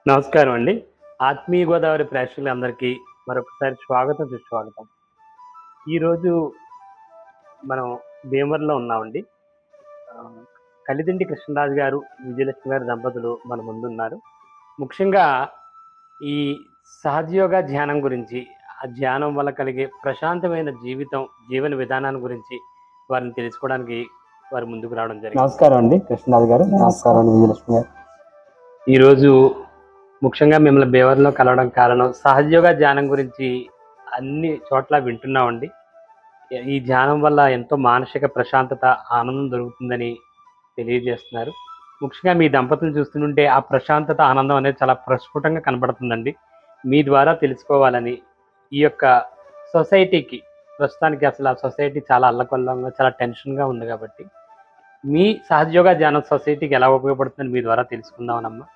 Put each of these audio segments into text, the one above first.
నమస్కారం అండి. ఆత్మీయ గోదావరి ప్రేక్షకులందరికీ మరొకసారి స్వాగతం, సుస్వాగతం. ఈరోజు మనం భీమవరంలో ఉన్నామండి. ఆహ్, కలిదిండి కృష్ణరాజు గారు, విజయలక్ష్మి గారి దంపతులు మన ముందున్నారు. ముఖ్యంగా ఈ సహజయోగ ధ్యానం గురించి, ఆ ధ్యానం వల్ల కలిగే ప్రశాంతమైన జీవితం, జీవన విధానాన్ని గురించి వారిని తెలుసుకోవడానికి వారు ముందుకు రావడం జరిగింది. నమస్కారం అండి కృష్ణరాజు గారు. నమస్కారం అండి విజయలక్ష్మి గారు. ఈరోజు ముఖ్యంగా మిమ్మల్ని భీమవరంలో కలవడం కారణం సహజయోగ ధ్యానం గురించి అన్ని చోట్ల వింటున్నామండి. ఈ ధ్యానం వల్ల ఎంతో మానసిక ప్రశాంతత, ఆనందం దొరుకుతుందని తెలియజేస్తున్నారు. ముఖ్యంగా మీ దంపతులను చూస్తుంటే ఆ ప్రశాంతత, ఆనందం అనేది చాలా ప్రస్ఫుటంగా కనపడుతుందండి. మీ ద్వారా తెలుసుకోవాలని ఈ యొక్క సొసైటీకి ప్రస్తుతానికి అసలు ఆ సొసైటీ చాలా అల్లకల్లోలంగా, చాలా టెన్షన్‌గా ఉంది కాబట్టి, మీ సహజయోగ ధ్యానం సొసైటీకి ఎలా ఉపయోగపడుతుందని మీ ద్వారా తెలుసుకుందామనమ్మా.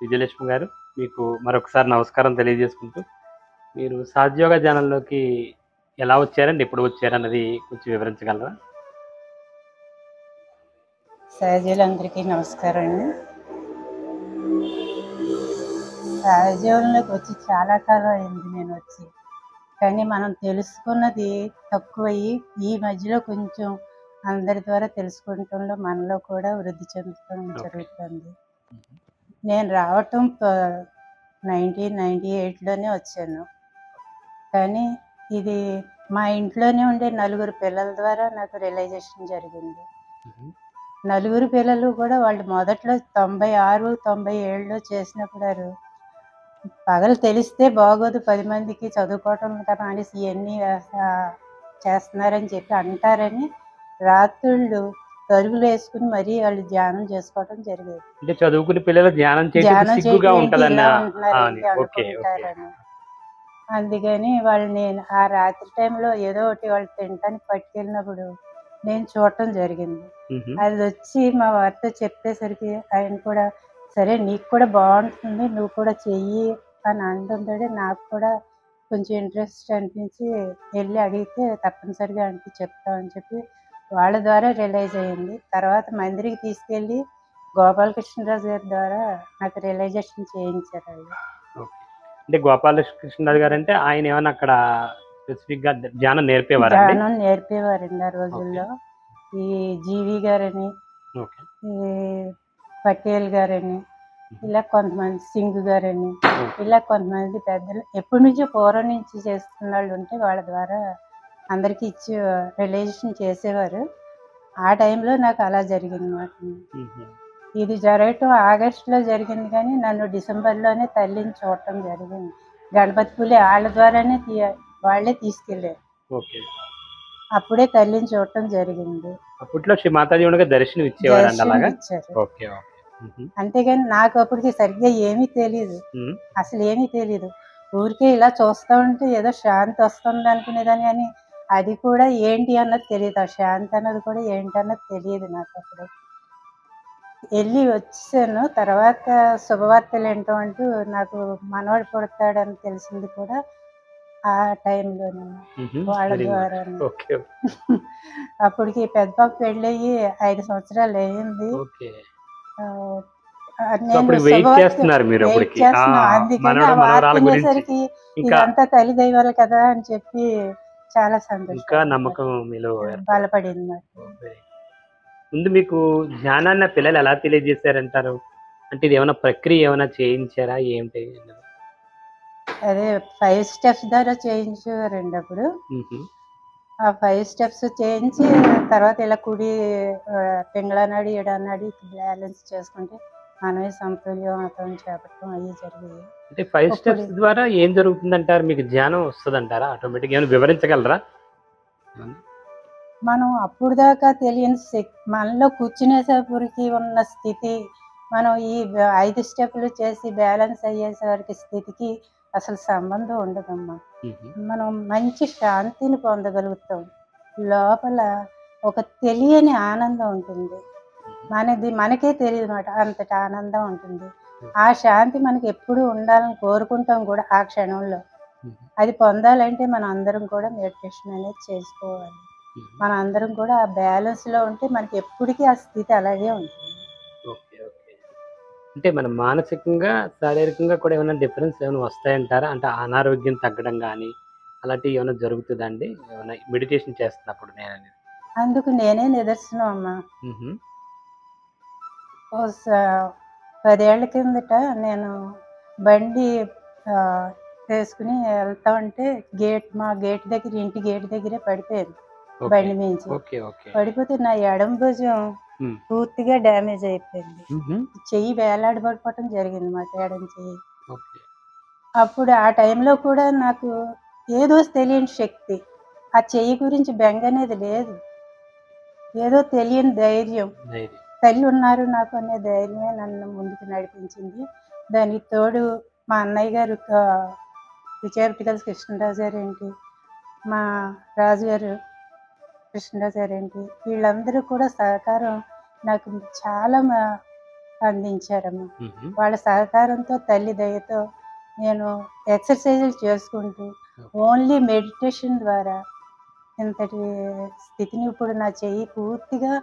విజయలక్ష్మి గారు, మీకు మరొకసారి నమస్కారం తెలియజేసుకుంటూ, మీరు సహజయోగ ధ్యానంలోకి ఎలా వచ్చారండి? ఎప్పుడు వచ్చారన్నది కొంచెం వివరించగలరా? సహజీవులందరికీ నమస్కారం అండి. సహజీవనంలోకి వచ్చి చాలా కాలం అయింది నేను వచ్చి. కానీ మనం తెలుసుకున్నది తక్కువయ్యి ఈ మధ్యలో కొంచెం అందరి ద్వారా తెలుసుకోవటంలో మనలో కూడా వృద్ధి చెందడం జరుగుతుంది. నేను రావటం 1998లోనే వచ్చాను. కానీ ఇది మా ఇంట్లోనే ఉండే నలుగురు పిల్లల ద్వారా నాకు రియలైజేషన్ జరిగింది. నలుగురు పిల్లలు కూడా వాళ్ళు మొదట్లో 96, 97లో చేసినప్పుడు పగలు తెలిస్తే బాగోదు 10 మందికి చదువుకోవటం కదా అనేసి ఇవన్నీ చేస్తున్నారని చెప్పి అంటారని రాత్రుళ్ళు తలుపులు వేసుకుని మరీ వాళ్ళు ధ్యానం చేసుకోవటం జరిగేది. అంటే చదువుకునే పిల్లలు ధ్యానం చేయడం సిగ్గుగా ఉంటదన్న. ఇలా ఓకే. ఉంటున్నారంటే ఓకే. అనుకుంటారని. అందుకని వాళ్ళు నేను ఆ రాత్రి టైంలో ఏదో ఒకటి వాళ్ళు తినటానికి పట్టుకెళ్ళినప్పుడు నేను చూడటం జరిగింది. అది వచ్చి మా వారితో చెప్పేసరికి ఆయన కూడా సరే నీకు కూడా బాగుంటుంది, నువ్వు కూడా చెయ్యి అని అంటుంటే నాకు కూడా కొంచెం ఇంట్రెస్ట్ అనిపించి వెళ్ళి అడిగితే తప్పనిసరిగా అంటే చెప్తామని చెప్పి వాళ్ళ ద్వారా రియలైజ్ అయ్యింది. తర్వాత మందిరికి తీసుకెళ్ళి గోపాలకృష్ణరాజు గారి ద్వారా నాకు రియలైజేషన్ చేయించారు వాళ్ళు. అంటే గోపాలకృష్ణరాజు గారు అంటే ఆయన ఏమన్నా అక్కడ స్పెసిఫిక్ గా ధ్యానం నేర్పేవారా? ధ్యానం నేర్పేవారండి ఆ రోజుల్లో. ఈ జీవి గారని, ఈ పటేల్ గారని, ఇలా కొంతమంది సింగ్ గారని, ఇలా కొంతమంది పెద్దలు ఎప్పటి నుంచో పూర్వం నుంచి చేస్తున్న వాళ్ళు ఉంటే వాళ్ళ ద్వారా అందరికీ ఇచ్చి రిలేషన్ చేసేవారు. ఆ టైంలో నాకు అలా జరిగింది మాట. ఇది జరగటం ఆగస్టులో జరిగింది కానీ నన్ను డిసెంబర్లోనే తల్లిని చూడటం జరిగింది. గణపతి పులి వాళ్ళ ద్వారానే వాళ్ళే తీసుకెళ్ళారు. అప్పుడే తల్లిని చూడటం జరిగింది. అప్పట్లో శ్రీ మాతాజీ ఉండగా దర్శనం ఇచ్చేవారండి అలాగా? ఓకే. అంతేగాని నాకు అప్పటికి సరిగ్గా ఏమీ తెలియదు, అసలు ఏమీ తెలియదు. ఊరికే ఇలా చూస్తూ ఉంటే ఏదో శాంతి వస్తుంది అనుకునేదాన్ని, కానీ అది కూడా ఏంటి అన్నది తెలియదు. ఆ శాంతి అన్నది కూడా ఏంటి అన్నది తెలియదు నాకు. అప్పుడు వెళ్ళి వచ్చాను. తర్వాత శుభవార్తలు ఏంటో అంటూ నాకు మనవాడు పుడతాడని తెలిసింది కూడా ఆ టైంలోనే వాళ్ళ ద్వారా. అప్పటికి పెద్ద పాప పెళ్ళయ్యి 5 సంవత్సరాలు అయ్యింది. అందుకని వార్తనేసరికి ఇదంతా తల్లి దైవాలు కదా అని చెప్పి చాలా సంతోషం బలపడింది నాకు. ముందు మీకు ధ్యానాన్ని పిల్లలు ఎలా తెలియజేశారంటారు? అంటే ఇది ఏమైనా ప్రక్రియ ఏమైనా చేయించారా ఏంటి? అదే 5 స్టెప్స్ ద్వారా చేయించేవారండి అప్పుడు. ఆ 5 స్టెప్స్ చేయించి తర్వాత ఇలా కుడి పింగళనాడి ఎడనాడి బ్యాలెన్స్ చేసుకుంటే మనమే సమతుల్యం అతను చేపట్టడం అవి జరిగాయి. అంటే 5 స్టెప్స్ ద్వారా ఏం జరుగుతుందంటారు? మీకు ధ్యానం వస్తుందంటారా ఆటోమేటిక్గా? ఏమైనా వివరించగలరా? మనం అప్పుడు దాకా తెలియని శక్తి మనలో కూర్చునేసేపటికి ఉన్న స్థితి, మనం ఈ 5 స్టెప్లు చేసి బ్యాలెన్స్ అయ్యేసరికి స్థితికి అసలు సంబంధం ఉండదమ్మా. మనం మంచి శాంతిని పొందగలుగుతాం. లోపల ఒక తెలియని ఆనందం ఉంటుంది, మనకే తెలియదు మాట, అంతటి ఆనందం ఉంటుంది. ఆ శాంతి మనకి ఎప్పుడు ఉండాలని కోరుకుంటాం కూడా ఆ క్షణంలో. అది పొందాలంటే మనం అందరం కూడా మెడిటేషన్ అనేది చేసుకోవాలి. మన అందరం కూడా ఆ బ్యాలెన్స్లో ఉంటే మనకి ఎప్పటికీ ఆ స్థితి అలాగే ఉంటుంది. అంటే మన మానసికంగా, శారీరకంగా కూడా ఏమైనా డిఫరెన్స్ ఏమైనా వస్తాయంటారా? అంటే అనారోగ్యం తగ్గడం గానీ, అలాంటివి ఏమైనా జరుగుతదా అండి? ఏమైనా మెడిటేషన్ చేస్తున్నప్పుడు నేననేది. అందుకు నేనే నిదర్శనం అమ్మా. హుహు. ఓ స 10 ఏళ్ల కిందట నేను బండి వేసుకుని వెళ్తా ఉంటే మా గేట్ దగ్గర, ఇంటి గేట్ దగ్గరే పడిపోయాను ఓకే. బండి మించి. ఓకే. ఓకే. పడిపోతే నా ఎడమ భుజం హ్మ్. పూర్తిగా డ్యామేజ్ అయిపోయింది. హుహు. చెయ్యి వేలాడబడిపోవటం జరిగింది మాట, ఎడమ చెయ్యి. ఓకే. అప్పుడు ఆ టైంలో కూడా నాకు ఏదో తెలియని శక్తి. ఆ చెయ్యి గురించి బెంగ అనేది లేదు. ఏదో తెలియని ధైర్యం. ధైర్యం. తల్లి ఉన్నారు నాకు అనే ధైర్యమే నన్ను ముందుకు నడిపించింది. దానికి తోడు మా అన్నయ్య గారు విజయపతిగల్స్ కృష్ణరాజు గారేంటి, మా రాజుగారు కృష్ణరాజు గారేంటి, వీళ్ళందరూ కూడా సహకారం నాకు చాలా అందించారమ్మా. హుహు. వాళ్ళ సహకారంతో, తల్లి దయతో నేను ఎక్సర్సైజులు చేసుకుంటూ ఓన్లీ మెడిటేషన్ ద్వారా ఇంతటి స్థితిని ఇప్పుడు నా చెయ్యి పూర్తిగా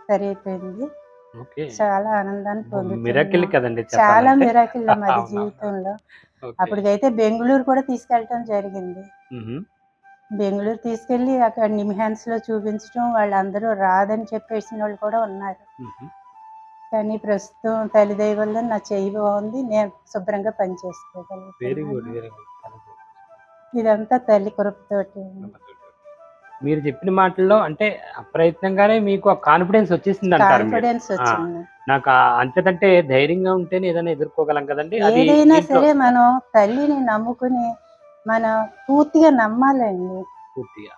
సరైపోయింది. ఓకే. చాలా ఆనందాన్ని మిరాకిల్ పొందుతున్నాను. కదండీ చాలా చెప్పాలంటే. మిరాకిల్ మరి అవునవును. జీవితంలో. ఓకే. అప్పటికైతే బెంగుళూరు కూడా తీసుకెళ్ళటం జరిగింది. హుహు. బెంగుళూరు తీసుకెళ్ళి అక్కడ నిమ్హాన్స్‌లో చూపించడం, వాళ్ళందరూ రాదని చెప్పేసినోళ్ళు కూడా ఉన్నారు. హుహు. కానీ ప్రస్తుతం తల్లి దయ వల్ల నా చెయ్యి బాగుంది. నేను శుభ్రంగా పని వెరీ గుడ్. చేసుకోగలుగుతున్నాను. Very good. చాలా బాగుంది. ఇదంతా తల్లి కృపతోటి. మీరు చెప్పిన మాటల్లో అంటే అప్రయత్నంగానే మీకు ఆ కాన్ఫిడెన్స్ వచ్చేసిందంటారు మీరు. కాన్ఫిడెన్స్ ఆ! వచ్చింది. నాకు అంతకంటే ధైర్యంగా ఉంటేనే ఏదైనా ఎదుర్కోగలం కదండీ! అది ఏదైనా దీంట్లో సరే మనం తల్లిని నమ్ముకుని మనం పూర్తిగా నమ్మాలండి. పూర్తిగా.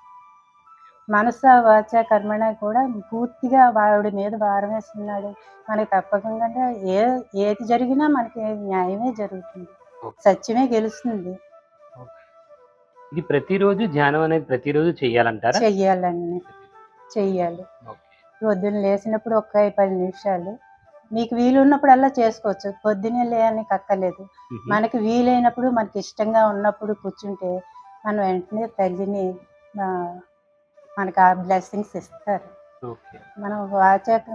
మనస, వాచ, కర్మణ కూడా పూర్తిగా ఆవిడ మీద భారం వేస్తున్నాడు. మనకి తప్పకుండా ఏది జరిగినా మనకి న్యాయమే జరుగుతుంది. ఓకే. సత్యమే గెలుస్తుంది. ఓకే. ఇది ప్రతిరోజు ధ్యానం అనేది ప్రతిరోజు చెయ్యాలంటారా? చెయ్యాలండి. చెయ్యాలి. ఓకే. పొద్దున్న లేసినప్పుడు ఒక 10 నిమిషాలు. మీకు వీలున్నప్పుడల్లా చేసుకోవచ్చు. పొద్దున్నే లేయనికి అక్కర్లేదు. హుహు. మనకి వీలైనప్పుడు, మనకి ఇష్టంగా ఉన్నప్పుడు కూర్చుంటే, మనం వెంటనే తల్లిని మనకు ఆ బ్లెస్సింగ్స్ ఇస్తారు. ఓకే. మనం వాచాక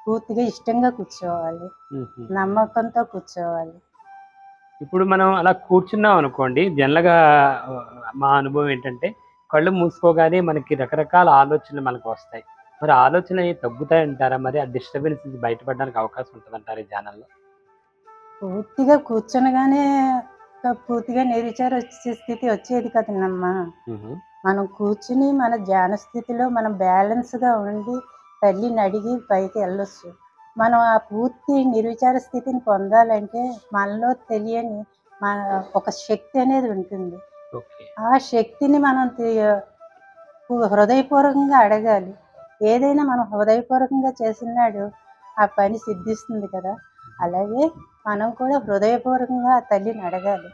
పూర్తిగా ఇష్టంగా కూర్చోవాలి. హుహు. నమ్మకంతో కూర్చోవాలి. ఇప్పుడు మనం అలా కూర్చున్నాం అనుకోండి, జనరల్‌గా మా అనుభవం ఏంటంటే, కళ్ళు మూసుకోగానే మనకి రకరకాల ఆలోచనలు మనకు వస్తాయి. మరి ఆలోచనలయి తగ్గుతాయంటారా? మరి ఆ డిస్టర్బెన్స్ నుంచి బయటపడడానికి అవకాశం ఉంటదంటారా ఈ ధ్యానంలో? పూర్తిగా కూర్చొనగానే పూర్తిగా నిర్విచార వచ్చే స్థితి వచ్చేది కదనమ్మా. హుహు. మనం కూర్చుని మన ధ్యాన స్థితిలో మనం బ్యాలెన్స్‌గా ఉండి తల్లిని అడిగి పైకి వెళ్ళొచ్చు. మనం ఆ పూర్తి నిర్విచార స్థితిని పొందాలంటే మనలో తెలియని మన ఒక శక్తి అనేది ఉంటుంది. ఓకే. ఆ శక్తిని మనం హృదయపూర్వకంగా అడగాలి. ఏదైనా మనం హృదయపూర్వకంగా చేసినాడు ఆ పని సిద్ధిస్తుంది కదా! అలాగే మనం కూడా హృదయపూర్వకంగా ఆ తల్లిని అడగాలి.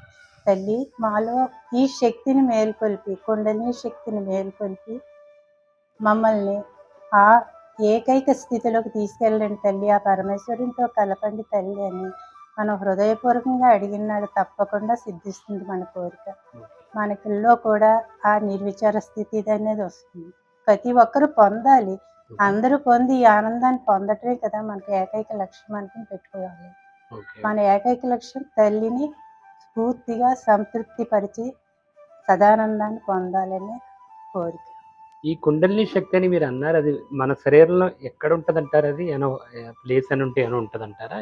తల్లి మాలో ఈ శక్తిని మేల్కొల్పి, కుండలిని శక్తిని మేల్కొల్పి మమ్మల్ని ఆ ఏకైక స్థితిలోకి తీసుకెళ్ళండి తల్లి, ఆ పరమేశ్వరునితో కలపండి తల్లి అని మనం హృదయపూర్వకంగా అడిగినాడు తప్పకుండా సిద్ధిస్తుంది మన కోరిక. మనకిల్లో కూడా ఆ నిర్విచార స్థితి అనేది వస్తుంది. ప్రతి ఒక్కరూ పొందాలి. అందరూ పొంది ఈ ఆనందాన్ని పొందటమే కదా మనకి ఏకైక లక్ష్యం అనుకుని పెట్టుకోవాలి. ఓకే. మన ఏకైక లక్ష్యం తల్లిని పూర్తిగా సంతృప్తి పరిచి సదానందాన్ని పొందాలనే కోరిక. ఈ కుండలిని శక్తి అని మీరన్నారు. అది మన శరీరంలో ఎక్కడ ఉంటదంటారు అది? ఏమైనా ప్లేస్ అని ఉంటే ఏమైనా ఉంటదంటారా?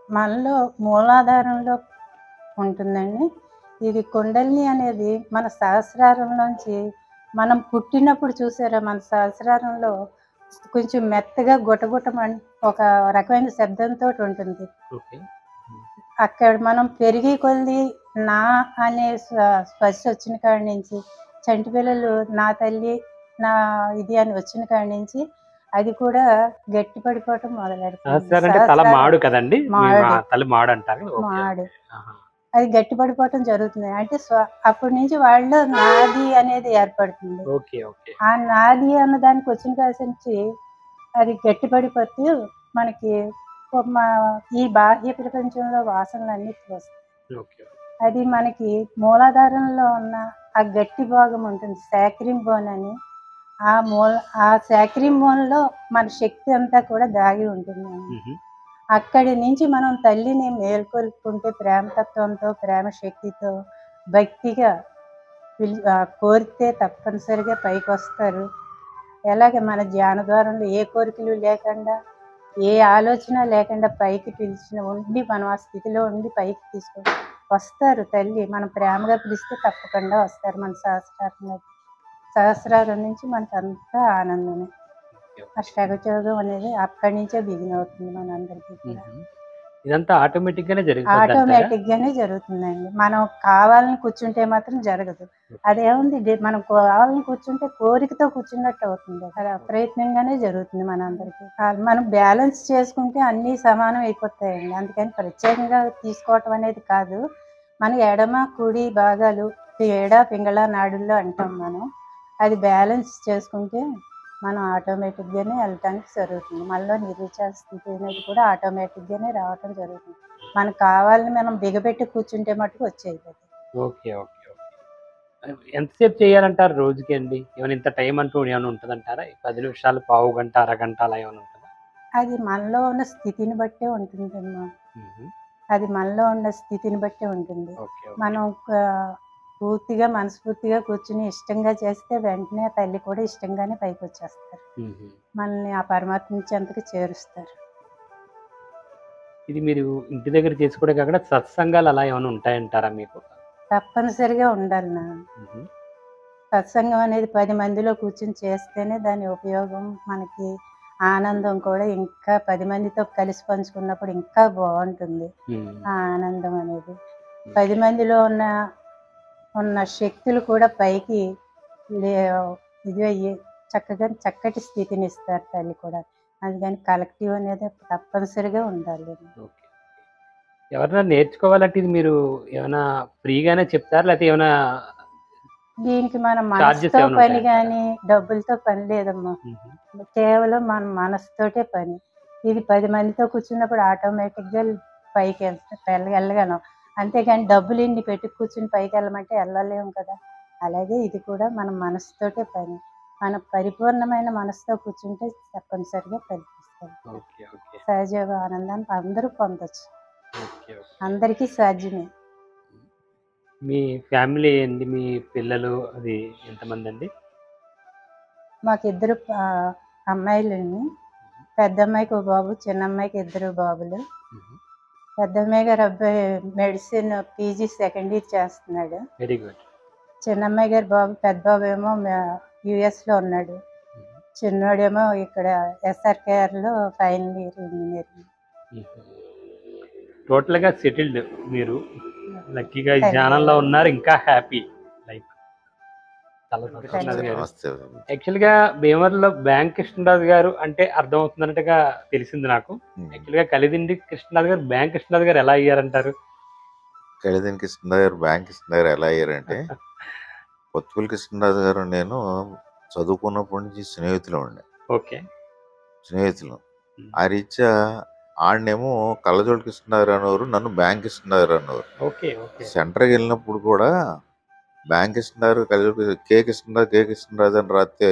మనలో మూలాధారంలో ఉంటుందండి. ఇది కుండలిని అనేది మన సహస్రారంలోంచి మనం పుట్టినప్పుడు చూసారా, మన సహస్రారంలో కొంచెం మెత్తగా గుటగుటమని ఒక రకమైన శబ్దంతోటి ఉంటుంది. ఓకే. అక్కడ మనం పెరిగే కొద్దీ నా అనే స్పర్శ వచ్చిన కాడి నుంచి చంటి పిల్లలు నా తల్లి నా ఇది అని వచ్చిన కాడి నుంచి అది కూడా గట్టి పడిపోవటం మొదలెడుతుంది. సహస్రారం అంటే తల మాడు కదండీ! మాడు. తల మాడు అంటారు. ఓకే. మాడు. ఆహా! అది గట్టి పడిపోవటం జరుగుతుంది. అంటే అప్పటి నుంచి వాళ్ళలో నాది అనేది ఏర్పడుతుంది. ఓకే. ఓకే. ఆ నాది అన్న దానికి వచ్చిన కాడి నుంచి అది గట్టి పడిపోతూ మనకి ఈ బాహ్య ప్రపంచంలో వాసనలన్నీ వస్తాయి. ఓకే. అది మనకి మూలాధారంలో ఉన్న ఆ గట్టి భాగం ఉంటుంది, సాక్రిన్ బోన్ అని. ఆ సాక్రిన్ బోన్‌లో మన శక్తి అంతా కూడా దాగి ఉంటుంది. హుహు. ఆ అక్కడి నుంచి మనం తల్లిని మేల్కొల్పుకుంటే ప్రేమతత్వంతో, ప్రేమ శక్తితో, భక్తిగా కోరితే తప్పనిసరిగా పైకొస్తారు. ఎలాగే మన ధ్యాన ద్వారంలో ఏ కోరికలు లేకుండా, ఏ ఆలోచన లేకుండా పైకి ఉండి మనం ఆ స్థితిలో ఉండి పైకి వస్తారు తల్లి. మనం ప్రేమగా పిలిస్తే తప్పకుండా వస్తారు మన సహస్రారం నుంచి మనకు అంతా ఆనందమే. అష్టాగచోగం అనేది అక్కడి నుంచే బిగిన్ అవుతుంది మనందరికీ కూడా. ఇదంతా ఆటోమేటిక్ గానే జరుగుతుంది. ఆటోమేటిక్ గానే జరుగుతుందండి. మనం కావాలని కూర్చుంటే మాత్రం జరగదు. అదేముంది మనం కావాలని కూర్చుంటే కోరికతో కూర్చున్నట్టు అవుతుంది. అది అప్రయత్నంగానే జరుగుతుంది మనందరికీ. మనం బ్యాలెన్స్ చేసుకుంటే అన్నీ సమానం అయిపోతాయండి. అందుకని ప్రత్యేకంగా తీసుకోవటం అనేది కాదు. మన ఎడమ కుడి భాగాలు ఏడ పింగళ నాడుల్లో అంటాం మనం. అది బ్యాలెన్స్ చేసుకుంటే మనం ఆటోమేటిక్గానే వెళ్ళటానికి జరుగుతుంది. మనలో నిర్విచార స్థితి అనేది కూడా ఆటోమేటిక్గానే రావటం జరుగుతుంది. మనకు కావాలని మనం బిగబెట్టి కూర్చుంటే మటుకు వచ్చేది. Okay okay okay. ఎంతసేపు చేయాలంటారు రోజుకి అండి? ఏమైనా ఇంత టైం అంటూ ఏమైనా ఉంటుందంటారా? 10 నిమిషాలు, పావు గంట, అరగంట అలా ఏమైనా ఉంటుందా? అది మనలో ఉన్న స్థితిని బట్టే ఉంటుందమ్మా. అది మనలో ఉన్న స్థితిని బట్టే ఉంటుంది. మనం పూర్తిగా మనస్ఫూర్తిగా కూర్చుని ఇష్టంగా చేస్తే వెంటనే తల్లి కూడా ఇష్టంగానే పైకి వచ్చేస్తారు. మనల్ని ఆ పరమాత్మ చెంతకు చేరుస్తారు. ఇది మీరు ఇంటి దగ్గర చేసుకోవడం కాకుండా సత్సంగాలు అలా ఏమైనా ఉంటాయంటారా మీకు? తప్పనిసరిగా ఉండాలి నా. సత్సంగం అనేది 10 మందిలో కూర్చుని చేస్తేనే దాని ఉపయోగం, మనకి ఆనందం కూడా ఇంకా 10 మందితో కలిసి పంచుకున్నప్పుడు ఇంకా బాగుంటుంది ఆ ఆనందం అనేది. 10 మందిలో ఉన్న శక్తులు కూడా పైకి ఇది అయ్యి చక్కటి స్థితిని ఇస్తారు తల్లి కూడా. అందుకని కలెక్టివ్ అనేది తప్పనిసరిగా ఉండాలి. ఎవరైనా నేర్చుకోవాలంటే ఇది మీరు ఏమైనా ఫ్రీగానే చెప్తారా, లేకపోతే ఏమైనా దీనికి మన మనసుతో పని కానీ డబ్బులతో పని లేదమ్మా. కేవలం మన మనసుతోటే పని. ఇది 10 మందితో కూర్చున్నప్పుడు ఆటోమేటిక్గా పైకి వెళ్ళగలం. అంతేగాని డబ్బులు ఇన్ని పెట్టి కూర్చుని పైకి వెళ్ళమంటే వెళ్ళలేము కదా. అలాగే ఇది కూడా మన మనసుతోటే పని. మన పరిపూర్ణమైన మనసుతో కూర్చుంటే తప్పనిసరిగా ఫలిపిస్తాం. సహజ ఆనందాన్ని అందరూ పొందొచ్చు. అందరికీ సాధ్యమే. మీ ఫ్యామిలీ ఏంటి? మీ పిల్లలు అది ఎంతమంది అండి? మాకు 2 అమ్మాయిలండి. పెద్ద అమ్మాయికి 1 బాబు, చిన్న అమ్మాయికి 2 బాబులు. పెద్ద అమ్మాయి గారు అబ్బాయి మెడిసిన్ పీజీ సెకండ్ ఇయర్ చేస్తున్నాడు. Very good. చిన్న అమ్మాయి గారు పెద్ద బాబు ఏమో యుఎస్లో ఉన్నాడు. చిన్నోడేమో ఇక్కడ SRKRలో ఫైనల్ ఇయర్ ఇంజనీరింగ్. టోటల్గా సెటిల్డ్ మీరు. లక్కీగా ఈ ధ్యానంలో ఉన్నారు, ఇంకా హ్యాపీ లైఫ్. యాక్చువల్గా భీమవరంలో బ్యాంక్ కృష్ణరాజు గారు అంటే అర్థమవుతున్నట్టుగా తెలిసింది నాకు. యాక్చువల్గా కలిదిండి కృష్ణరాజు గారు బ్యాంక్ కృష్ణరాజు గారు ఎలా అయ్యారంటారు? కలిదిండి కృష్ణరాజు గారు బ్యాంక్ కృష్ణరాజు గారు ఎలా అయ్యారంటే, పొత్తుల కృష్ణరాజు గారు నేను చదువుకున్నప్పటి నుంచి స్నేహితులు ఉండే. ఓకే, స్నేహితులు. ఆ రీత్యా ఆడనేమో కళ్ళజోడు కృష్ణరాజు అనేవారు, నన్ను బ్యాంక్ కృష్ణరాజు అనేవారు. Okay okay. సెంటర్కి వెళ్ళినప్పుడు కూడా బ్యాంక్ కృష్ణరాజు కళ్ళజోడు కే కృష్ణరాజు అని రాస్తే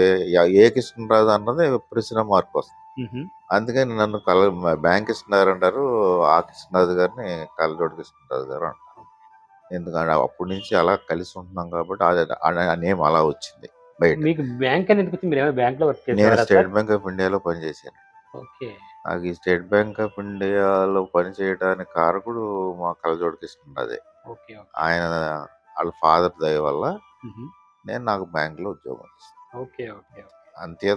ఏ కృష్ణరాజు అన్నది ప్రశ్న మార్క్ వస్తుంది. అందుకని నన్ను బ్యాంక్ కృష్ణరాజు అంటారు, ఆ కృష్ణరాజు గారిని కళ్ళజోడు కృష్ణరాజు గారు అంటారు. ఎందుకంటే అప్పటి నుంచి అలా కలిసి ఉంటున్నాం కాబట్టి ఆ నేమ్ అలా వచ్చింది బయట. మీకు బ్యాంక్ అనేది బ్యాంక్ లో నేను స్టేట్ బ్యాంక్ ఆఫ్ ఇండియాలో పనిచేశాను. ఓకే. నాకు ఈ స్టేట్ బ్యాంక్ ఆఫ్ ఇండియాలో పనిచేయడానికి కారకుడు మా కళ్ళజోడు కృష్ణరాజే. ఆయన వాళ్ళ ఫాదర్ దయ వల్ల నాకు బ్యాంకులో ఉద్యోగం వచ్చింది. అంతే.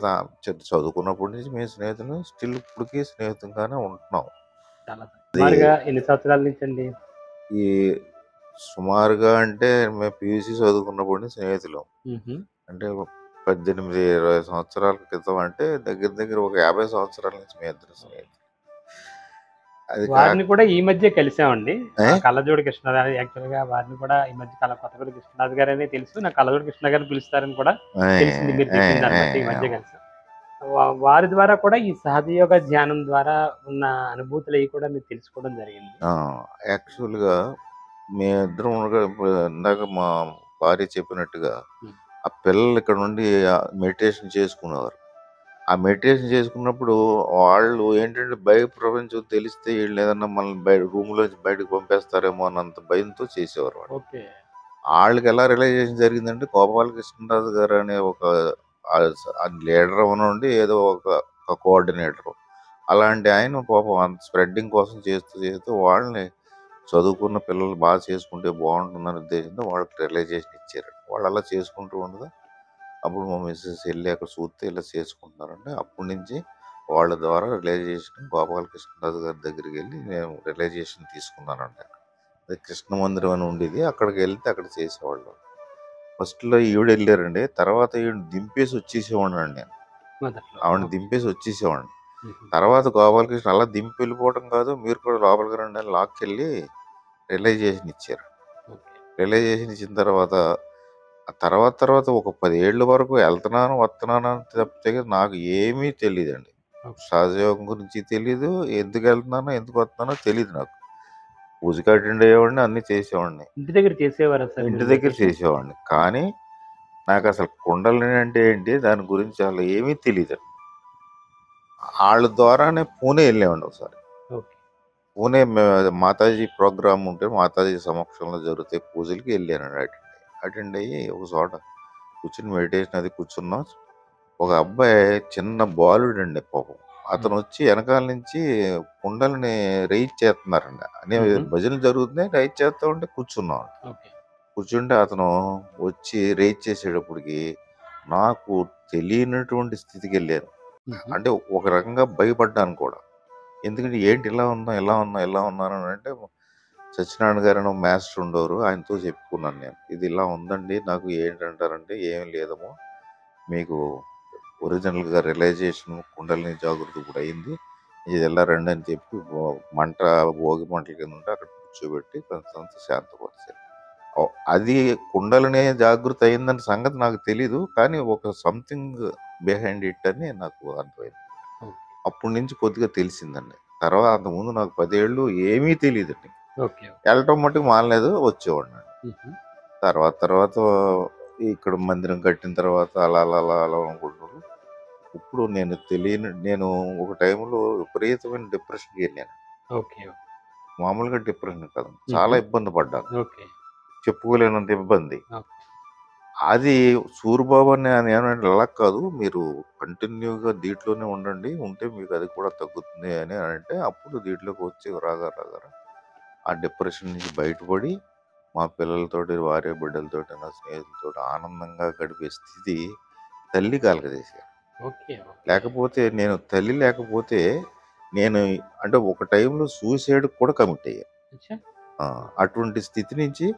చదువుకున్నప్పటి నుంచి మేము స్నేహితులు, స్టిల్ ఇప్పటికీ స్నేహితులుగానే ఉంటున్నాం. ఎన్ని సంవత్సరాల నుంచి అండి? ఈ సుమారుగా అంటే మేము PUC చదువుకున్నప్పటి నుంచి స్నేహితులు. అంటే 18-20 సంవత్సరాల క్రితం, అంటే దగ్గర ఒక 50 సంవత్సరాల నుంచి మీ ఇద్దరు స్నేహితులు. అది వారిని కూడా ఈ మధ్య కలిసామండి. కళ్ళజోడు కృష్ణరాజు యాక్చువల్ గా వారిని కూడా ఈ మధ్య కొత్తపల్లి కృష్ణరాజు గారు అనే తెలుసు. నాకు కళ్ళజోడు కృష్ణ గారిని పిలుస్తారని కూడా తెలిసింది, మీరు తెలిసింది అనమాట. ఈ మధ్య కలిసాం. వారి ద్వారా కూడా ఈ సహజయోగ ధ్యానం ద్వారా ఉన్న అనుభూతులు అవి కూడా మీరు తెలుసుకోవడం జరిగింది. యాక్చువల్గా మేమిద్దరం ఇందాక మా భార్య చెప్పినట్టుగా ఆ పిల్లలు ఇక్కడ నుండి మెడిటేషన్ చేసుకునేవారు. ఆ మెడిటేషన్ చేసుకున్నప్పుడు వాళ్ళు ఏంటంటే బయట ప్రపంచం తెలిస్తే వీళ్ళు ఏదన్నా మనల్ని బయట రూమ్లోంచి బయటకు పంపేస్తారేమో అన్నంత భయంతో చేసేవారు వాళ్ళు. ఓకే. వాళ్ళకి ఎలా రియలైజేషన్ జరిగిందంటే గోపాలకృష్ణరాజు గారు అనే ఒక లీడర్ అవనండి ఏదో ఒక కోఆర్డినేటర్ అలాంటి ఆయన పాపం అంత స్ప్రెడ్డింగ్ కోసం చేస్తూ చేస్తూ వాళ్ళని చదువుకున్న పిల్లలు బాగా చేసుకుంటే బాగుంటుందనే ఉద్దేశంతో వాళ్ళకి రియలైజేషన్ ఇచ్చారు. వాళ్ళు అలా చేసుకుంటూ ఉండగా అప్పుడు మా మిస్సెస్ వెళ్ళి అక్కడ చూస్తే ఇలా చేసుకుంటున్నారంటే అప్పటి నుంచి వాళ్ళ ద్వారా రియలైజేషన్ గోపాలకృష్ణరాజు గారి దగ్గరికి వెళ్ళి నేను రియలైజేషన్ తీసుకున్నానండి. అది కృష్ణ మందిరం అని ఉండేది, అక్కడికి వెళ్తే అక్కడ చేసేవాళ్ళం. ఫస్ట్లో ఈవిడ వెళ్ళారండి, తర్వాత ఈవిడ దింపేసి వచ్చేసేవాడిని అండి నేను. మొదట్లో. ఆవిడని ఓకే. దింపేసి వచ్చేసేవాడిని. హుహు. తర్వాత గోపాలకృష్ణ అలా దింపి వెళ్ళిపోవడం కాదు, మీరు కూడా లోపలికి రండి అని లాక్కెళ్ళి రియలైజేషన్ ఇచ్చారు. ఓకే. రియలైజేషన్ ఇచ్చిన తర్వాత ఆ తర్వాత ఒక 10 ఏళ్ళ వరకు వెళ్తున్నాను వస్తున్నాను అని తప్పితే నాకు ఏమీ తెలియదండి. ఓకే. సహజయోగం గురించి తెలీదు, ఎందుకు వెళ్తున్నానో ఎందుకు వస్తున్నానో తెలియదు నాకు. పూజకి అటెండ్ అయ్యేవాడిని, అన్నీ చేసేవాడిని, ఇంటి దగ్గర చేసేవారా సార్ ఇంటి మీరు దగ్గర మెడిటేషన్? చేసేవాడిని. కానీ నాకు అసలు కుండలిని అంటే ఏంటి, దాని గురించి అసలు ఏమీ తెలియదు. వాళ్ళ ద్వారానే పూణే వెళ్ళామండి ఒకసారి. ఓకే. పూణే మాతాజీ ప్రోగ్రామ్ ఉంటే మాతాజీ సమక్షంలో జరుగుతాయి పూజలకి వెళ్ళానండి. అటెండ్ అయ్యి ఒక చోట కూర్చుని మెడిటేషన్ అది కూర్చున్నాం. ఒక అబ్బాయి చిన్న బాలుడు అండి పాపం, అతను వచ్చి వెనకాల నుంచి కుండల్ని రైజ్ చేస్తున్నారండి. అనే హుహు. భజనలు జరుగుతున్నాయి, రైజ్ చేస్తూ ఉంటే కూర్చున్నాం. ఓకే. కూర్చుంటే అతను వచ్చి రైజ్ చేసేటప్పటికి నాకు తెలియనటువంటి స్థితికి వెళ్ళాను. హుహు. అంటే ఒక రకంగా భయపడ్డాను కూడా. ఎందుకంటే ఏంటి ఇలా ఉన్నాం ఎలా ఉన్నాం ఎలా ఉన్నాను అని అంటే సత్యనారాయణ గారు అని ఒక మాస్టర్ ఉండేవారు, ఆయనతో చెప్పుకున్నాను నేను. ఇది ఇలా ఉందండి, నాకు ఏంటంటారంటే ఏం లేదమ్మో, మీకు ఒరిజినల్గా రియలైజేషన్ కుండలిని జాగృతి కూడా అయింది, ఇది ఎలా రండి అని చెప్పి మంట భోగి మంటల కింద ఉంటే అక్కడ కూర్చోబెట్టి కొంత శాంతపరిచారు. అది కుండలిని జాగృతి అయిందన్న సంగతి నాకు తెలీదు, కానీ ఒక సంథింగ్ బిహైండ్ ఇట్ అని నాకు అర్థమైంది. ఓకే. అప్పటి నుంచి కొద్దిగా తెలిసిందండి. తర్వాత అంతకుముందు నాకు 10 ఏళ్ళు ఏమీ తెలియదండి. ఓకే. వెళ్ళటం మట్టుకు మానలేదు, వచ్చేవాడిని. హుహు. తర్వాత ఇక్కడ మందిరం కట్టిన తర్వాత అలా అలా అలా అలా అనుకుంటున్నాను. ఇప్పుడు నేను ఒక టైంలో విపరీతమైన డిప్రెషన్కి వెళ్ళాను. ఓకే. మామూలుగా డిప్రెషన్ కాదు, చాలా హుహు. ఇబ్బంది పడ్డాను, ఓకే. చెప్పుకోలేనంత ఇబ్బంది. ఓకే. అది సూరిబాబు అని ఆయన ఏమంటే అలా కాదు, మీరు కంటిన్యూగా దీంట్లోనే ఉండండి, ఉంటే మీకు అది కూడా తగ్గుతుంది అని అంటే అప్పుడు దీంట్లోకి వచ్చి రాగా ఆ డిప్రెషన్ నుంచి బయటపడి మా పిల్లలతోటి భార్య బిడ్డలతోటి నా స్నేహితులతోటి ఆనందంగా గడిపే స్థితి తల్లి కలగజేశారు. ఓకే. లేకపోతే నేను తల్లి లేకపోతే నేను అంటే ఒక టైంలో సూసైడ్ కూడా కమిట్ అయ్యాను. అచ్చా! అటువంటి స్థితి నుంచి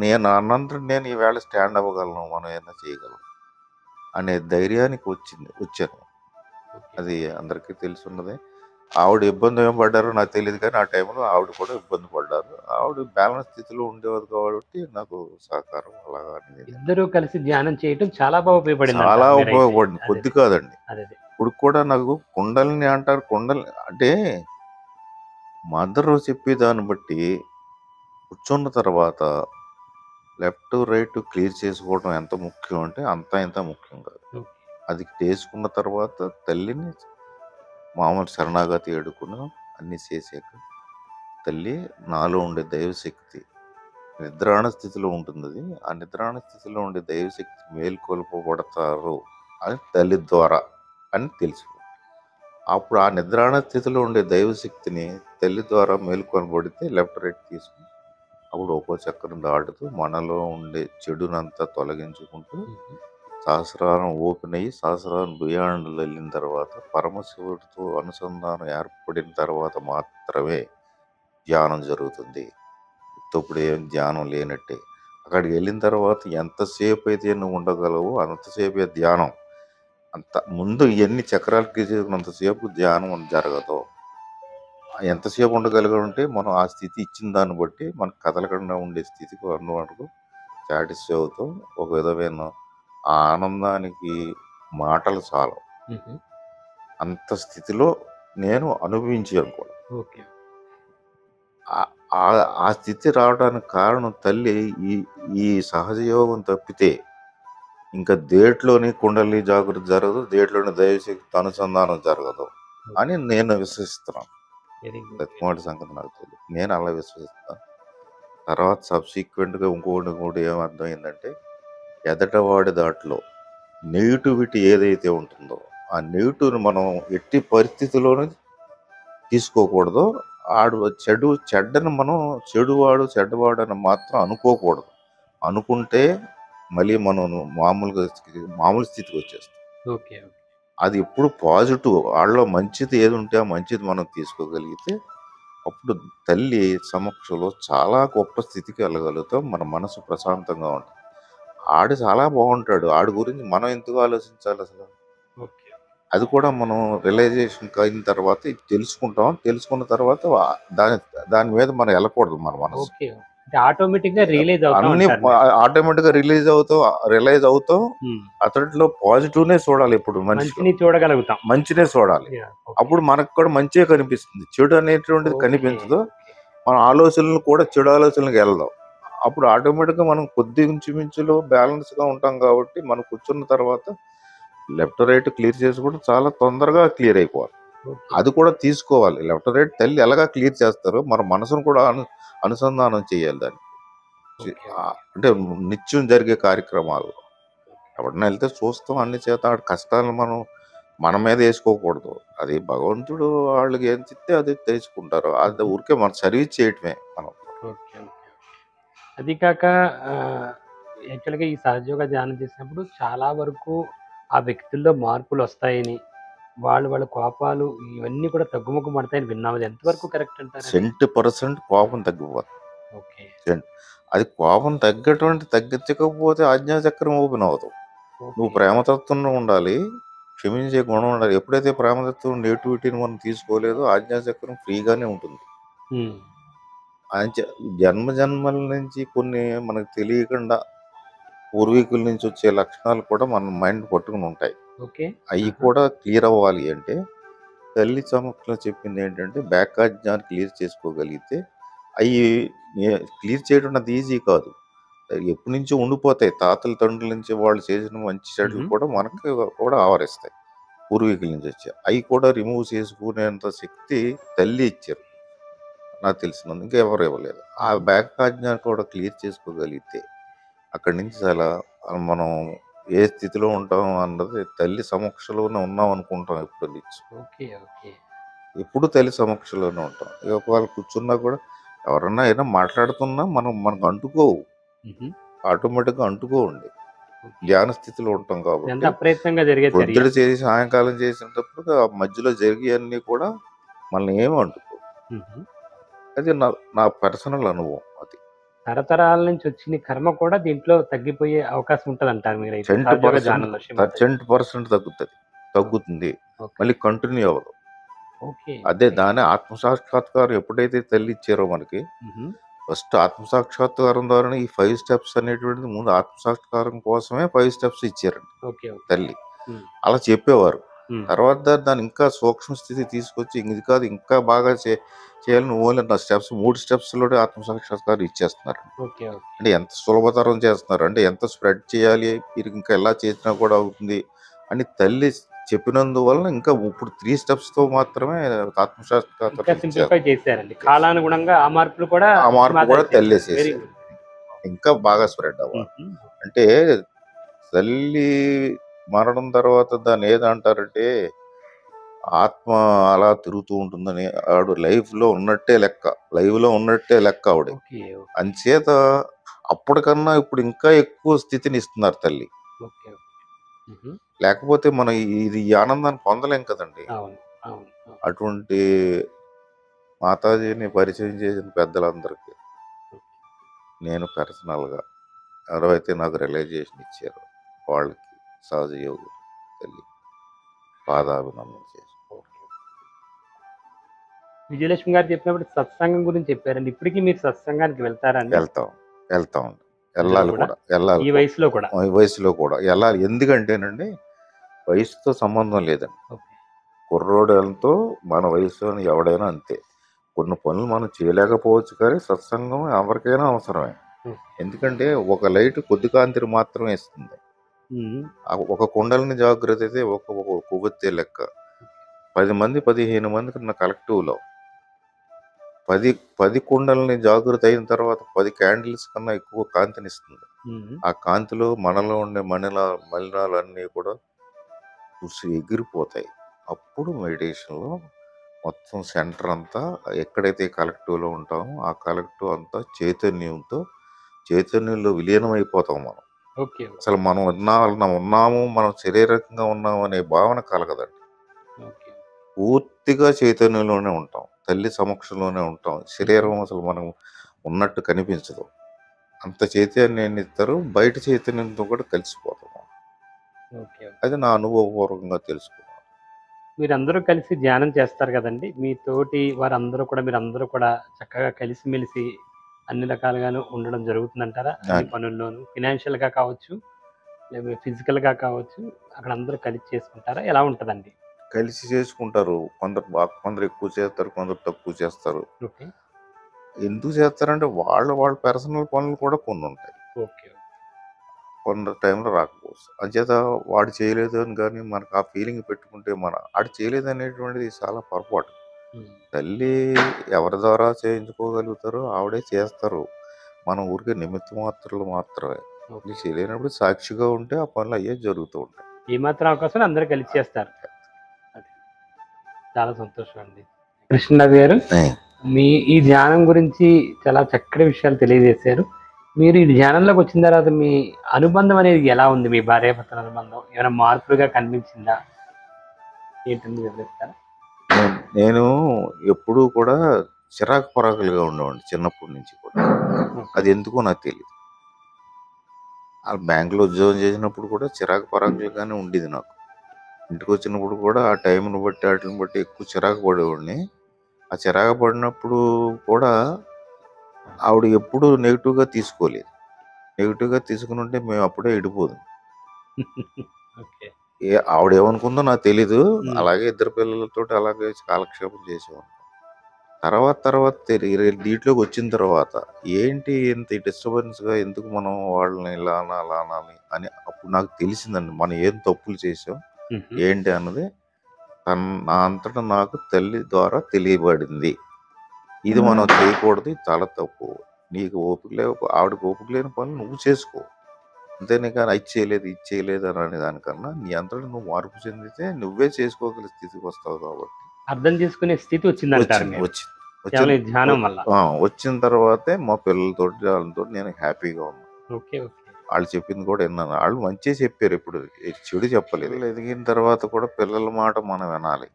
నేను అన్నంతరం నేను ఈవేళ స్టాండ్ అవ్వగలను, మనం ఏమైనా చేయగలం అనే ధైర్యానికి వచ్చాను. ఓకే. అది అందరికీ తెలిసి ఉన్నదే. ఆవిడ ఇబ్బంది ఏం పడ్డారో నాకు తెలియదు, కానీ ఆ టైంలో ఆవిడ కూడా ఇబ్బంది పడ్డారు. ఆవిడ బ్యాలెన్స్ స్థితిలో ఉండేవారు కాబట్టి నాకు సహకారం అలాగా అందింది. ఇద్దరూ కలిసి ధ్యానం చేయటం చాలా బాగా ఉపయోగపడింది చాలా అంటారు మీరైతే. ఉపయోగపడింది, కొద్ది కాదండి. అదే. ఇప్పుడు కూడా నాకు కుండలిని అంటారు, కుండలిని అంటే మదర్ చెప్పేదాన్ని బట్టి కూర్చున్న తర్వాత లెఫ్ట్ రైట్ క్లియర్ చేసుకోవడం ఎంత ముఖ్యం అంటే అంతా ఇంత ముఖ్యం కాదు. ఓకే. అది చేసుకున్న తర్వాత తల్లిని మామూలు శరణాగతి ఏడుకుని అన్నీ చేసాక తల్లి నాలో ఉండే దైవశక్తి నిద్రాణ స్థితిలో ఉంటుంది. అది ఆ నిద్రాణ స్థితిలో ఉండే దైవశక్తి మేల్కొల్పబడతారు అని తల్లి ద్వారా అని తెలుసు. అప్పుడు ఆ నిద్రాణ స్థితిలో ఉండే దైవశక్తిని తల్లి ద్వారా మేల్కొనబడితే లెఫ్ట్ రైట్ తీసుకుని అప్పుడు ఒక్కో చక్రం దాటుతూ మనలో ఉండే చెడునంతా తొలగించుకుంటూ హుహు. సహస్రారం ఓపెన్ అయ్యి సహస్రారం బియాండ్ వెళ్ళిన తర్వాత పరమశివుడితో అనుసంధానం ఏర్పడిన తర్వాత మాత్రమే ధ్యానం జరుగుతుంది. ఇప్పుడు ఏం ధ్యానం లేనట్టే. అక్కడికి వెళ్ళిన తర్వాత ఎంతసేపు అయితే నువ్వు ఉండగలవో అంతసేపే ధ్యానం. అంత ముందు ఎన్ని చక్రాలు గీసేంతసేపు ధ్యానం జరగదు. ఎంతసేపు ఉండగలిగామంటే మనం ఆ స్థితి ఇచ్చిన దాన్ని బట్టి మనకు కదలకుండా ఉండే స్థితికి వరకు సాటిస్ఫై అవుతాం. ఒక విధమైన ఆ ఆనందానికి మాటలు చాలవు. హుహు. అంత స్థితిలో నేను అనుభవించాను కూడా. ఓకే. ఆ స్థితి రావడానికి కారణం తల్లి ఈ ఈ సహజ యోగం తప్పితే ఇంకా దేంట్లోని కుండలి జాగృతి జరగదు, దేంట్లోని దైవశక్తి అనుసంధానం జరగదు అని నేను విశ్వసిస్తున్నాను. Very good. ప్రతిమాటి సంగతి నాకు తెలియదు, నేను అలా విశ్వసిస్తాను. తర్వాత సబ్సిక్వెంట్గా ఇంకోటి ఏమర్థమైందంటే, ఎదటవాడి దాంట్లో నెగిటివిటీ ఏదైతే ఉంటుందో ఆ నెగిటివ్ని మనం ఎట్టి పరిస్థితిలోనూ తీసుకోకూడదు. ఆడు చెడ్డని మనం చెడ్డవాడు అని మాత్రం అనుకోకూడదు. అనుకుంటే మళ్ళీ మనం మామూలు స్థితికి వచ్చేస్తాం. ఓకే. అది ఎప్పుడు పాజిటివ్, వాళ్ళలో మంచిది ఏది ఉంటే ఆ మంచిది మనం తీసుకోగలిగితే అప్పుడు తల్లి సమక్షంలో చాలా గొప్ప స్థితికి వెళ్ళగలుగుతాం. మన మనసు ప్రశాంతంగా ఉంటుంది. ఆడు చాలా బాగుంటాడు, ఆడి గురించి మనం ఎందుకు ఆలోచించాలి అసలు? ఓకే. అది కూడా మనం రియలైజేషన్ అయిన తర్వాత ఇది తెలుసుకుంటాం. తెలుసుకున్న తర్వాత దాని మీద మనం వెళ్ళకూడదు. మన మనసు ఓకే. అంటే ఆటోమేటిక్ గా రియలైజ్ అన్ని ఆటోమేటిక్ గా రియలైజ్ అవుతాం. అతడిలో పాజిటివ్నే చూడాలి. ఇప్పుడు మంచిని చూడగలుగుతాం, మంచినే చూడాలి. అప్పుడు మనకు కూడా మంచిగా కనిపిస్తుంది. చెడు అనేటువంటిది కనిపించదు. మన ఆలోచనలు కూడా చెడు ఆలోచనలకు వెళ్దాం. అప్పుడు ఆటోమేటిక్ గా మనం కొద్ది ఇంచుమించులో బ్యాలెన్స్ గా ఉంటాం. కాబట్టి మనం కూర్చున్న తర్వాత లెఫ్ట్ రైట్ క్లియర్ చేసి కూడా చాలా తొందరగా క్లియర్ అయిపోవాలి. అది కూడా తీసుకోవాలి. లెఫ్ట్ రైట్ తల్లి ఎలాగా క్లియర్ చేస్తారో మన మనసును కూడా అనుసంధానం చేయాలి దాన్ని. అంటే నిత్యం జరిగే కార్యక్రమాలు ఎవడన్నా వెళ్తే చూస్తాం. అన్ని చేత కష్టాలను మనం మన మీద వేసుకోకూడదు. అది భగవంతుడు వాళ్ళకి ఏం చెప్తే అది తెచ్చుకుంటారు. అది ఊరికే మన సర్వీస్ చేయటమే మనం. అది కాక యాక్చువల్గా ఈ సహజయోగ ధ్యానం చేసినప్పుడు చాలా వరకు ఆ వ్యక్తుల్లో మార్పులు వస్తాయని, వాళ్ళ కోపాలు ఇవన్నీ కూడా తగ్గుముఖం పడతాయని విన్నాము. అది ఎంతవరకు కరెక్ట్ అంటారు? 100% కోపం తగ్గిపోతుంది. ఓకే. అది కోపం తగ్గించకపోతే ఆజ్ఞాచక్రం ఓపెన్ అవుతావు. నువ్వు ప్రేమతత్వంలో ఉండాలి, క్షమించే గుణం ఉండాలి. ఎప్పుడైతే ప్రేమతత్వం నెగిటివిటీని మనం తీసుకోలేదో ఆజ్ఞాచక్రం ఫ్రీగానే ఉంటుంది. జన్మల నుంచి కొన్ని మనకు తెలియకుండా పూర్వీకుల నుంచి వచ్చే లక్షణాలు కూడా మన మైండ్ పట్టుకుని ఉంటాయి. అవి కూడా క్లియర్ అవ్వాలి అంటే తల్లి సమక్షంలో చెప్పింది ఏంటంటే, బ్యాక్ ఆజ్ఞాన్ని క్లియర్ చేసుకోగలిగితే అవి క్లియర్ చేయడం అది ఈజీ కాదు. ఎప్పటి నుంచో ఉండిపోతాయి. తాతల తండ్రుల నుంచి వాళ్ళు చేసిన మంచి చెడులు కూడా మనకి కూడా ఆవరిస్తాయి. పూర్వీకుల నుంచి వచ్చాయి. అవి కూడా రిమూవ్ చేసుకునేంత శక్తి తల్లి ఇచ్చారు నాకు తెలిసినందుకు. ఇంకా ఎవరు ఇవ్వలేదు. ఆ బ్యాక్ ఆజ్ఞాన్ని కూడా క్లియర్ చేసుకోగలిగితే అక్కడి నుంచి చాలా మనం ఏ స్థితిలో ఉంటాం అన్నది తల్లి సమక్షంలోనే ఉన్నాం అనుకుంటాం. ఎప్పుడు తల్లి సమక్షంలోనే ఉంటాం. ఒకవేళ కూర్చున్నా కూడా ఎవరన్నా అయినా మాట్లాడుతున్నా మనకు అంటుకోవు, ఆటోమేటిక్గా అంటుకోండి. ధ్యాన స్థితిలో ఉంటాం కాబట్టి పొద్దుట చేసి సాయంకాలం చేసినప్పుడు ఆ మధ్యలో జరిగేవన్నీ కూడా మనల్ని ఏమి అంటుకో. అది నా పర్సనల్ అనుభవం. అది తరతరాల నుంచి వచ్చిన కర్మ కూడా దీంట్లో తగ్గిపోయే అవకాశం ఉంటుంది అంటారు మీరు? 100% తగ్గుతుంది. మళ్ళీ కంటిన్యూ అవ్వదు. అదే దాని ఆత్మసాక్షాత్కారం ఎప్పుడైతే తల్లి ఇచ్చారో మనకి, ఫస్ట్ ఆత్మసాక్షాత్కారం ద్వారా ఈ 5 steps అనేటువంటిది ముందు ఆత్మసాక్షాత్కారం కోసమే 5 steps ఇచ్చారండి తల్లి. అలా చెప్పేవారు. తర్వాత దాన్ని ఇంకా సూక్ష్మ స్థితి తీసుకొచ్చి ఇది కాదు ఇంకా బాగా చేయాలని ఓన్లీ నా స్టెప్స్ 3 steps-లోనే ఆత్మసాక్షాత్కారం ఇచ్చేస్తున్నారు. అంటే ఎంత సులభతరం చేస్తున్నారు అంటే, ఎంత స్ప్రెడ్ చేయాలి మీరు ఇంకా ఎలా చేసినా కూడా అవుతుంది అని తల్లి చెప్పినందువల్ల ఇంకా ఇప్పుడు 3 steps-తో మాత్రమే ఆత్మసాక్షాత్కారం చేశారండి. కాలానుగుణంగా ఆ మార్పు కూడా తల్లేసేసి ఇంకా బాగా స్ప్రెడ్ అవ్వాలి. అంటే తల్లి మరణం తర్వాత దాన్ని ఏదంటారంటే ఆత్మ అలా తిరుగుతూ ఉంటుందని, ఆవిడ లైవ్ లో ఉన్నట్టే లెక్క ఆవిడ. అంచేత అప్పటికన్నా ఇప్పుడు ఇంకా ఎక్కువ స్థితిని ఇస్తున్నారు తల్లి. లేకపోతే మనం ఇది ఆనందాన్ని పొందలేం కదండి. అటువంటి మాతాజీని పరిచయం చేసిన పెద్దలందరికీ నేను పర్సనల్గా ఎవరైతే నాకు రియలైజేషన్ ఇచ్చారో వాళ్ళకి సహజ యోగి తల్లి పాదాభినందన చేసి. విజయలక్ష్మి గారు చెప్పినప్పుడు సత్సంగం గురించి చెప్పారండి. ఇప్పటికీ మీరు సత్సంగానికి వెళ్తారండి? వెళ్తాం వెళ్ళాలి కూడా. ఈ వయసులో కూడా వెళ్ళాలి. ఎందుకంటేనండి వయసుతో సంబంధం లేదండి. కుర్రోడలతో మన వయసులో ఎవడైనా అంతే. కొన్ని పనులు మనం చేయలేకపోవచ్చు, కానీ సత్సంగం ఎవరికైనా అవసరమే. ఎందుకంటే ఒక లైట్ కొద్ది కాంతిని మాత్రమే ఇస్తుంది. ఒక కుండలిని జాగృతి అయితే ఒక కొవ్వొత్తే లెక్క. 10 మంది 15 మందికి ఉన్న కలెక్టివ్లో 10 కుండలిని జాగృతి అయిన తర్వాత 10 క్యాండిల్స్ కన్నా ఎక్కువ కాంతినిస్తుంది. ఆ కాంతిలో మనలో ఉండే మలినాలన్నీ కూడా ఎగిరిపోతాయి. అప్పుడు మెడిటేషన్లో మొత్తం సెంటర్ అంతా ఎక్కడైతే కలెక్టివ్లో ఉంటామో ఆ కలెక్టివ్ అంతా చైతన్యంలో విలీనమైపోతాం మనం. అసలు మనం ఉన్నాము, మనం శరీరకంగా ఉన్నాము అనే భావన కలగదండి. పూర్తిగా చైతన్యంలోనే ఉంటాం, తల్లి సమక్షంలోనే ఉంటాం. శరీరం అసలు మనం ఉన్నట్టు కనిపించదు. అంత చైతన్యాన్ని ఇస్తారు, బయట చైతన్యంతో కూడా కలిసిపోతాం. అది నా అనుభవపూర్వకంగా తెలుసుకున్నాను. మీరందరూ కలిసి ధ్యానం చేస్తారు కదండి, మీ తోటి వారందరూ కూడా మీరందరూ కూడా చక్కగా కలిసిమెలిసి అన్ని రకాలుగాను ఉండడం జరుగుతుందంటారా? అన్ని పనుల్లోనూ ఫినాన్షియల్గా కావచ్చు, లేదా ఫిజికల్గా కావచ్చు, అక్కడ అందరూ కలిసి చేసుకుంటారా? ఎలా ఉంటుందండి? కలిసి చేసుకుంటారు. కొందరు ఎక్కువ చేస్తారు, కొందరు తక్కువ చేస్తారు. ఎందుకు చేస్తారంటే వాళ్ళ పర్సనల్ పనులు కూడా కొన్ని ఉంటాయి. కొందరు టైంలో రాకపోవచ్చు. అంచేత వాడు చేయలేదు అని కానీ మనకు ఆ ఫీలింగ్ పెట్టుకుంటే ఆడు చేయలేదు అనేటువంటిది చాలా పొరపాటు. తల్లి ఎవరి ద్వారా చేయించుకోగలుగుతారో ఆవిడే చేస్తారు. మనం ఊరికే నిమిత్త మాత్రలు మాత్రమే. చేయలేనప్పుడు సాక్షిగా ఉంటే ఆ పనులు అయ్యే జరుగుతూ ఉంటాయి. ఏ మాత్రం అవకాశం అందరూ కలిసి చేస్తారు. చాలా సంతోషం అండి. కృష్ణరాజు గారు, మీ ఈ ధ్యానం గురించి చాలా చక్కటి విషయాలు తెలియజేశారు. మీరు ఈ ధ్యానంలోకి వచ్చిన తర్వాత మీ అనుబంధం అనేది ఎలా ఉంది? మీ భార్యాభర్తల అనుబంధం ఏమైనా మార్పులుగా కనిపించిందా? ఏంటంటే వివరిస్తారా? నేను ఎప్పుడూ కూడా చిరాకు పరాకులుగా ఉండేవాడిని చిన్నప్పటి నుంచి కూడా. అది ఎందుకో నాకు తెలియదు. ఆ బ్యాంకులో ఉద్యోగం చేసినప్పుడు కూడా చిరాకు పరాకులుగానే ఉండేది నాకు. ఇంటికి వచ్చినప్పుడు కూడా ఆ టైంను బట్టి వాటిని బట్టి ఎక్కువ చిరాకు పడేవాడిని. ఆ చిరాకు పడినప్పుడు కూడా ఆవిడ ఎప్పుడూ నెగిటివ్గా తీసుకోలేదు. నెగిటివ్గా తీసుకుని ఉంటే మేము అప్పుడే ఎడిపోదు. ఆవిడ ఏమనుకుందో నాకు తెలీదు. అలాగే ఇద్దరు పిల్లలతో అలాగే కాలక్షేపం చేసేవాడిని. తర్వాత దీంట్లోకి వచ్చిన తర్వాత ఏంటి ఇంత డిస్టర్బెన్స్గా, ఎందుకు మనం వాళ్ళని ఇలా అలా అనాలి అని అప్పుడు నాకు తెలిసిందండి. మనం ఏం తప్పులు చేసాం ఏంటి అన్నది నా అంతటా నాకు తల్లి ద్వారా తెలియబడింది. ఇది మనం చేయకూడదు, చాలా తప్పు. నీకు ఓపిక లేవు, ఆవిడకి ఓపిక లేని పనులు నువ్వు చేసుకో, అంతేనే కానీ అది చేయలేదు అని అనే దానికన్నా నీ అంతటా నువ్వు మార్పు చెందితే నువ్వే చేసుకోగల స్థితికి వస్తావు. కాబట్టి అర్థం చేసుకునే స్థితి వచ్చింది. వచ్చిన తర్వాతే మా వాళ్ళతో నేను హ్యాపీగా ఉన్నాను. వాళ్ళు చెప్పింది కూడా విన్నాను. వాళ్ళు మంచిగా చెప్పారు, ఇప్పుడు చెడు చెప్పలేదు. ఎదిగిన తర్వాత కూడా పిల్లల మాట మనం వినాలి.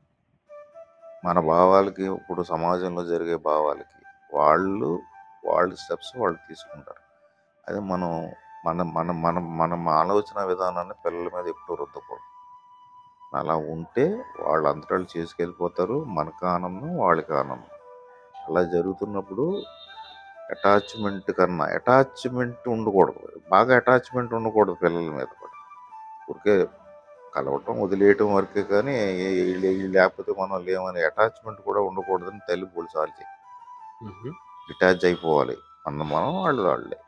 మన భావాలకి, ఇప్పుడు సమాజంలో జరిగే భావాలకి వాళ్ళ స్టెప్స్ వాళ్ళు తీసుకుంటారు. అది మనం ఆలోచన విధానాన్ని పిల్లల మీద ఎప్పుడు రుద్దకూడదు. అలా ఉంటే వాళ్ళు అంతటా చేసుకెళ్ళిపోతారు. మనకు ఆనందం, వాళ్ళకి ఆనందం. అలా జరుగుతున్నప్పుడు అటాచ్మెంట్ ఉండకూడదు. బాగా అటాచ్మెంట్ ఉండకూడదు పిల్లల మీద కూడా. ఊరికే కలవటం వదిలేయటం వరకే కానీ లేకపోతే మనం లేమని అటాచ్మెంట్ కూడా ఉండకూడదని తల్లి పోలీసాలు చెప్పి డిటాచ్ అయిపోవాలి. మనం వాళ్ళే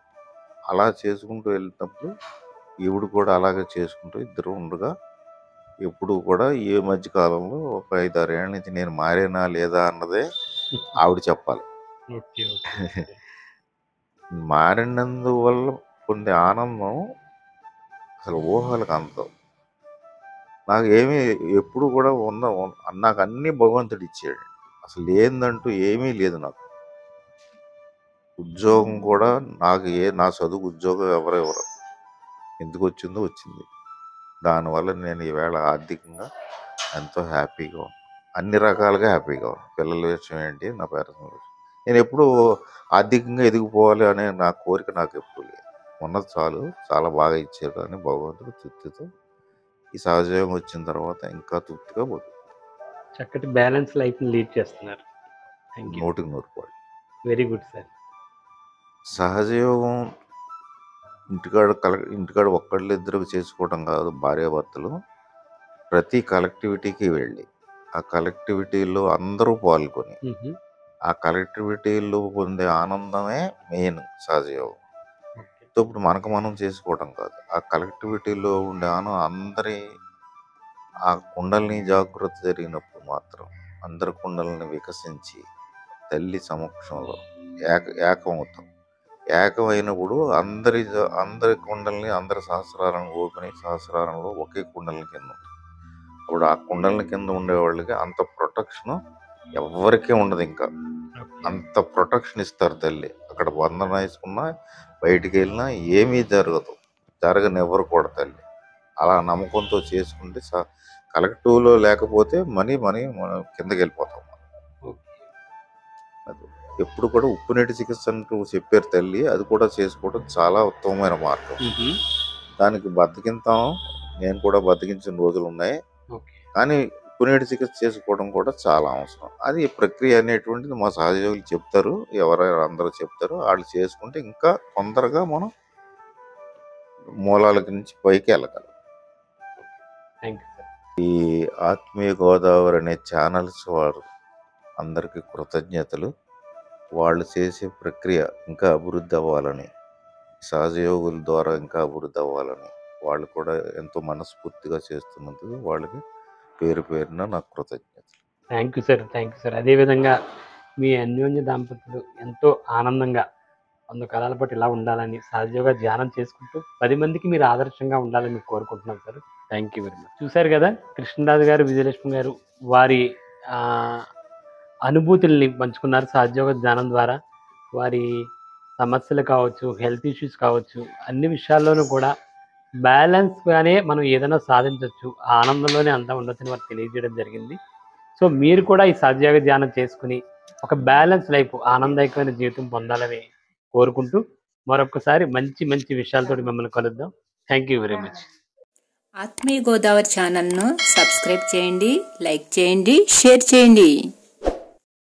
అలా చేసుకుంటూ వెళ్తున్నప్పుడు ఈవిడ కూడా అలాగే చేసుకుంటూ ఇద్దరు ఉండగా ఎప్పుడు కూడా ఈ మధ్య కాలంలో ఒక 5-6 ఏళ్ళ నుంచి నేను మారేనా లేదా అన్నదే ఆవిడ చెప్పాలి. మారినందువల్ల కొన్ని ఆనందం అసలు ఊహలకు అందం. నాకు ఏమీ ఎప్పుడు కూడా నాకు అన్ని భగవంతుడు ఇచ్చాడు. అసలు ఏందంటూ ఏమీ లేదు నాకు. ఉద్యోగం కూడా నాకు నా చదువు ఉద్యోగం ఎవరు ఎందుకు వచ్చింది. దానివల్ల నేను ఈవేళ ఆర్థికంగా ఎంతో హ్యాపీగా ఉన్నాను. అన్ని రకాలుగా హ్యాపీగా ఉన్నాను. పిల్లల విషయం ఏంటి, నా పర్సనల్ విషయం. నేను ఎప్పుడు ఆర్థికంగా ఎదిగిపోవాలి అనే నా కోరిక నాకు ఎప్పుడు లేదు. ఉన్నది చాలా బాగా ఇచ్చారు. కానీ భగవంతుడు తృప్తితో ఈ సహజయోగం వచ్చిన తర్వాత ఇంకా తృప్తిగా పోతుంది. చక్కటి బ్యాలెన్స్ లైఫ్ లీడ్ చేస్తున్నారు. 100% వెరీ గుడ్ సార్. సహజయోగం ఇంటికాడ ఒక్కళ్ళిద్దరు చేసుకోవడం కాదు. భార్యాభర్తలు ప్రతి కలెక్టివిటీకి వెళ్ళి ఆ కలెక్టివిటీలో అందరూ పాల్గొని ఆ కలెక్టివిటీలో పొందే ఆనందమే మెయిన్ సహజయోగం. ఉత్తప్పుడు మనకు మనం చేసుకోవడం కాదు, ఆ కలెక్టివిటీలో ఉండే అందరి ఆ కుండల్ని జాగృతి జరిగినప్పుడు మాత్రం అందరి కుండల్ని వికసించి తల్లి సమక్షంలో ఏకమవుతాం. ఏకమైనప్పుడు అందరి కుండల్ని, అందరి సహస్రాలను ఓపెన్ అయ్యి సహస్రారంలో ఒకే కుండల కింద ఉంటుంది. అప్పుడు ఆ కుండల కింద ఉండేవాళ్ళకి అంత ప్రొటెక్షన్ ఎవరికీ ఉండదు. ఇంకా అంత ప్రొటెక్షన్ ఇస్తారు తల్లి. అక్కడ బంధన వేసుకున్నా బయటికి వెళ్ళినా ఏమీ జరగనివ్వరు కూడా తల్లి. అలా నమ్మకంతో చేసుకుంటే కలెక్టివ్లో లేకపోతే మనం కిందకి వెళ్ళిపోతాం. అది ఎప్పుడు కూడా ఉప్పు నీటి చికిత్స అంటూ చెప్పారు తల్లి, అది కూడా చేసుకోవడం చాలా ఉత్తమమైన మార్గం. దానికి బతికింతాం, నేను కూడా బతికించిన రోజులు ఉన్నాయి. కానీ ఉప్పు నీటి చికిత్స చేసుకోవడం కూడా చాలా అవసరం. అది ప్రక్రియ అనేటువంటిది మా సహయోగులు చెప్తారు, అందరూ చెప్తారు. వాళ్ళు చేసుకుంటే ఇంకా తొందరగా మనం మూలాల నుంచి పైకి వెళ్ళగలం. ఈ ఆత్మీయ గోదావరి అనే ఛానల్స్ వారు అందరికీ కృతజ్ఞతలు. వాళ్ళు చేసే ప్రక్రియ ఇంకా అభివృద్ధి అవ్వాలని, సహజయోగుల ద్వారా ఇంకా అభివృద్ధి అవ్వాలని వాళ్ళు కూడా ఎంతో మనస్ఫూర్తిగా చేస్తున్నందుకు వాళ్ళకి పేరున నాకు కృతజ్ఞతలు. Thank you sir. అదేవిధంగా మీ అన్యోన్య దాంపత్యులు ఎంతో ఆనందంగా 100 కాలాల పాటు ఇలా ఉండాలని, సహజయోగా ధ్యానం చేసుకుంటూ 10 మందికి మీరు ఆదర్శంగా ఉండాలని కోరుకుంటున్నాం sir. Thank you very much. చూశారు కదా కృష్ణరాజు గారు, విజయలక్ష్మి గారు వారి అనుభూతుల్ని పంచుకున్నారు సహజయోగ ధ్యానం ద్వారా. వారి సమస్యలు కావచ్చు, హెల్త్ ఇష్యూస్ కావచ్చు, అన్ని విషయాల్లోనూ కూడా బ్యాలెన్స్గానే మనం ఏదైనా సాధించవచ్చు, ఆ ఆనందంలోనే అంతా ఉండొచ్చని వారు తెలియజేయడం జరిగింది. సో మీరు కూడా ఈ సహజయోగ ధ్యానం చేసుకుని ఒక బ్యాలెన్స్ లైఫ్, ఆనందకరమైన జీవితం పొందాలని కోరుకుంటూ మరొకసారి మంచి మంచి విషయాలతో మిమ్మల్ని కలుద్దాం. Thank you very much. ఆత్మీయ గోదావరి ఛానల్ను సబ్స్క్రైబ్ చేయండి, లైక్ చేయండి, షేర్ చేయండి.